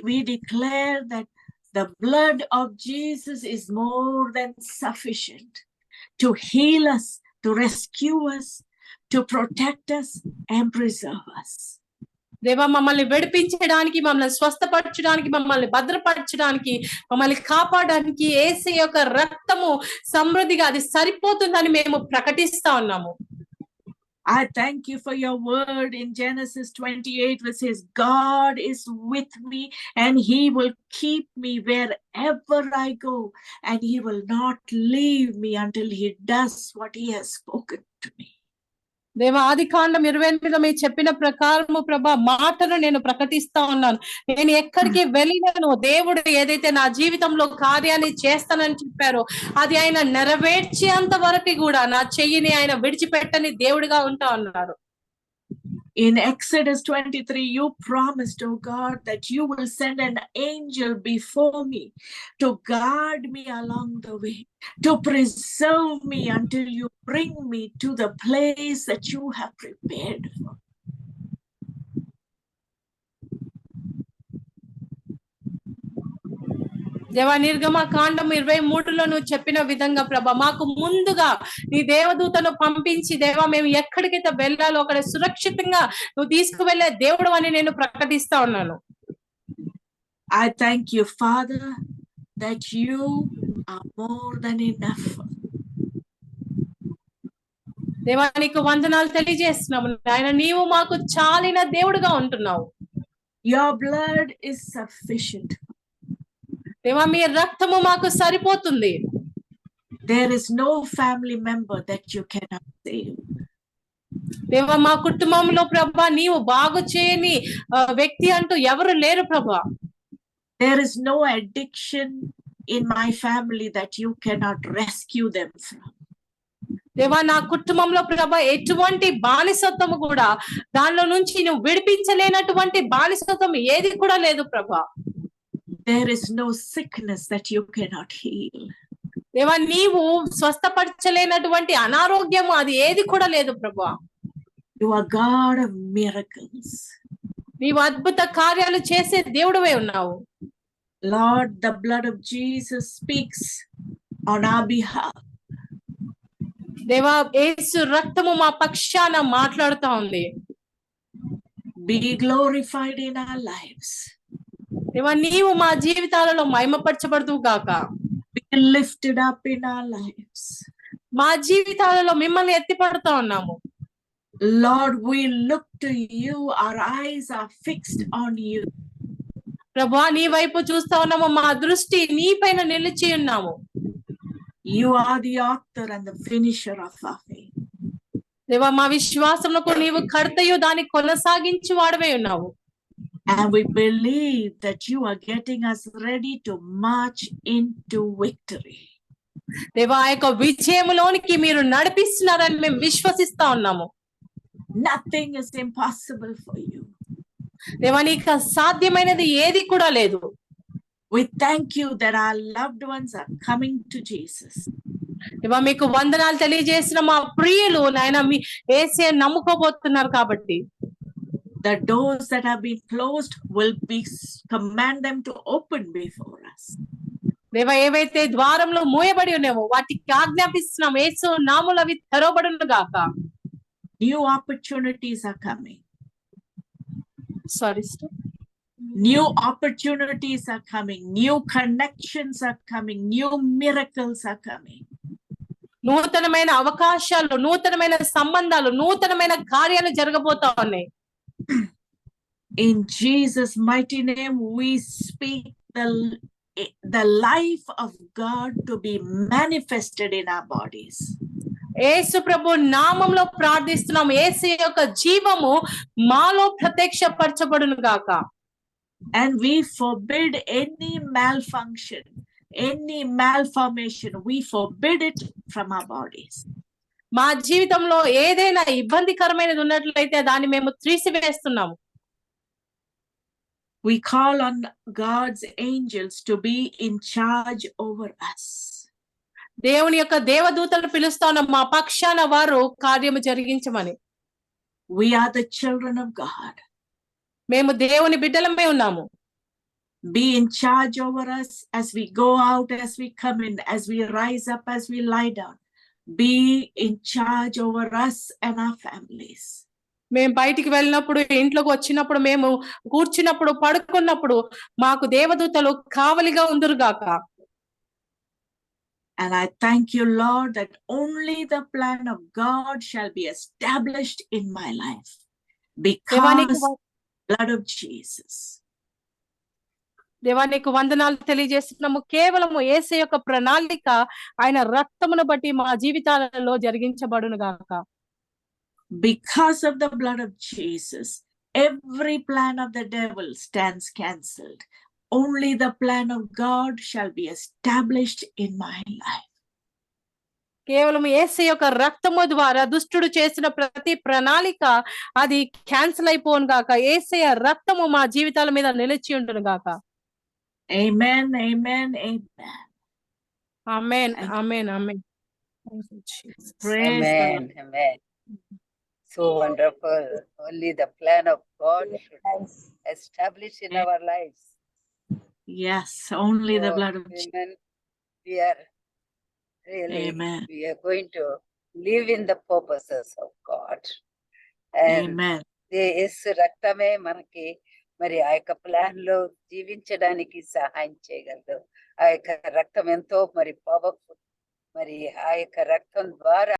we declare that the blood of Jesus is more than sufficient to heal us, to rescue us, to protect us, and preserve us. దేవా మమ్మల్ని విడిపించడానికి, మమ్మల్ని స్వస్థపరచడానికి, మమ్మల్ని భద్రపరచడానికి, మమ్మల్ని కాపాడడానికి యేసు యొక్క రక్తము సమృద్ధిగా అది సరిపోతుందని మేము ప్రకటిస్తా ఉన్నాము. I thank you for your word in Genesis 28, which says, God is with me and he will keep me wherever I go, and he will not leave me until he does what he has spoken to me. దేవా ఆదికాండం 28లో మీరు చెప్పిన ప్రకారము ప్రభా మాటను నేను ప్రకటిస్తా ఉన్నాను. నేను ఎక్కడికి వెళ్ళినాను దేవుడు ఏదైతే నా జీవితంలో కార్యాన్ని చేస్తానని చెప్పారో అది ఆయన నెరవేర్చేంత వరకు కూడా నా చెయ్యిని ఆయన విడిచిపెట్టని దేవుడిగా ఉంటా ఉన్నారు. In Exodus 23, you promised, oh God, that you will send an angel before me to guard me along the way, to preserve me until you bring me to the place that you have prepared for. దేవా నిర్గమకాండం 23లో నువ్వు చెప్పిన విధంగా ప్రభా మాకు ముందుగా నీ దేవదూతను పంపించి దేవా మేము ఎక్కడికైతే వెళ్ళాలో అక్కడ సురక్షితంగా నువ్వు తీసుకువెళ్ళే దేవుడు అని నేను ప్రకటిస్తా ఉన్నాను. I thank you, Father, that you are more than enough. దేవా నీకు వందనాలు తెలియజేస్తున్నాము నాయన, నీవు మాకు చాలిన దేవుడుగా ఉంటున్నావు. Your blood is sufficient. దేవా మీ రక్తము మాకు సరిపోతుంది. There is no family member that you cannot save. దేవా మా కుటుంబంలో ప్రభా నీవు బాగు చేయని వ్యక్తి అంటూ ఎవరు లేరు ప్రభా. There is no addiction in my family that you cannot rescue them from. దేవా నా కుటుంబంలో ప్రభా ఎటువంటి బానిసత్వము కూడా దానిలో నుంచి నువ్వు విడిపించలేనటువంటి బానిసత్వం ఏది కూడా లేదు ప్రభా. There is no sickness that you cannot heal. దేవా నీవు స్వస్థపరచలేనటువంటి అనారోగ్యము అది ఏది కూడా లేదు ప్రభా. You are God of miracles. నీవు అద్భుత కార్యాలు చేసే దేవుడివే ఉన్నావు. Lord, the blood of Jesus speaks on our behalf. దేవా యేసు రక్తము మా పక్షాన మాట్లాడుతా ఉంది. Be glorified in our lives. దేవా నీవు మా జీవితాలలో మహిమపరచబడుతూ గాక. Be lifted up in our lives. మా జీవితాలలో మిమ్మల్ని ఎత్తిపడుతా ఉన్నాము. Lord, we look to you. Our eyes are fixed on you. ప్రభా నీ వైపు చూస్తా ఉన్నాము, మా దృష్టి నీ పైన నిలిచి ఉన్నాము. You are the author and the finisher of our faith. దేవా మా విశ్వాసమునకు నీవు కర్తయు దాన్ని కొనసాగించి వాడవే ఉన్నావు. And we believe that you are getting us ready to march into victory. దేవా ఆ యొక్క విజయములోనికి మీరు నడిపిస్తున్నారని మేము విశ్వసిస్తా ఉన్నాము. Nothing is impossible for you. దేవా నీకు సాధ్యమైనది ఏది కూడా లేదు. We thank you that our loved ones are coming to Jesus. దేవా మీకు వందనాలు తెలియజేసిన మా ప్రియులు నాయన మీ యేసయ్య నమ్ముకోబోతున్నారు కాబట్టి The doors that have been closed will be command them to open before us. దేవా ఏవైతే ద్వారంలో మూయబడి ఉన్నామో వాటికి ఆజ్ఞాపిస్తున్నాం, యేసు నామములో అవి తెరవబడును గాక. New opportunities are coming. Sorry New opportunities are coming. New connections are coming. New miracles are coming. నూతనమైన అవకాశాలు, నూతనమైన సంబంధాలు, నూతనమైన కార్యాలు జరగబోతా ఉన్నాయి. In Jesus' mighty name, we speak the life of God to be manifested in our bodies. యేసు ప్రభు నామములో ప్రార్థిస్తున్నాం, యేసు యొక్క జీవము మాలో ప్రత్యక్షపరచబడును గాక. And we forbid any malfunction, any malformation. We forbid it from our bodies. మా జీవితంలో ఏదైనా ఇబ్బందికరమైనది ఉన్నట్లయితే దాన్ని మేము తీసివేస్తున్నాము. We call on God's angels to be in charge over us. దేవుని యొక్క దేవదూతలను పిలుస్తా ఉన్నాం, మా పక్షాన వారు కార్యము జరిగించమని. We are the children of God. మేము దేవుని బిడ్డలమే ఉన్నాము. Be in charge over us as we go out, as we come in, as we rise up, as we lie down. Be in charge over us and our families. మేము బయటికి వెళ్ళినప్పుడు, ఇంట్లోకి వచ్చినప్పుడు, మేము కూర్చున్నప్పుడు, పడుకున్నప్పుడు మాకు దేవదూతలు కావలిగా ఉందురుగాక. And I thank you, Lord, that only the plan of God shall be established in my life because blood of Jesus. దేవా నీకు వందనాలు తెలియజేస్తున్నాము. కేవలము యేసయ్య యొక్క ప్రణాళిక ఆయన రక్తమును బట్టి మా జీవితాలలో జరిగించబడును గాక. Because of the blood of Jesus, every plan of the devil stands cancelled. Only the plan of God shall be established in my life. కేవలం యేసు యొక్క రక్తము ద్వారా దుష్టుడు చేసిన ప్రతి ప్రణాళిక అది క్యాన్సిల్ అయిపోను గాక. యేసయ్య రక్తము మా జీవితాల మీద నిలిచి ఉండును గాక. Amen, amen, amen. Amen, Thank amen, amen. Thank you, Jesus. Praise the Amen. Amen. So wonderful. Only the plan of God should establish in Amen. our lives. Yes, only the So, blood of Jesus. women, we are really, Amen. we are going to live in the purposes of God. And Amen. యేసు రక్తమే మనకి మరి ఆ యొక్క plan లో జీవించడానికి సహాయం చేయగలదు. ఆ యొక్క రక్తం ఎంతో మరి పవర్ఫుల్. మరి ఆ యొక్క రక్తం ద్వారా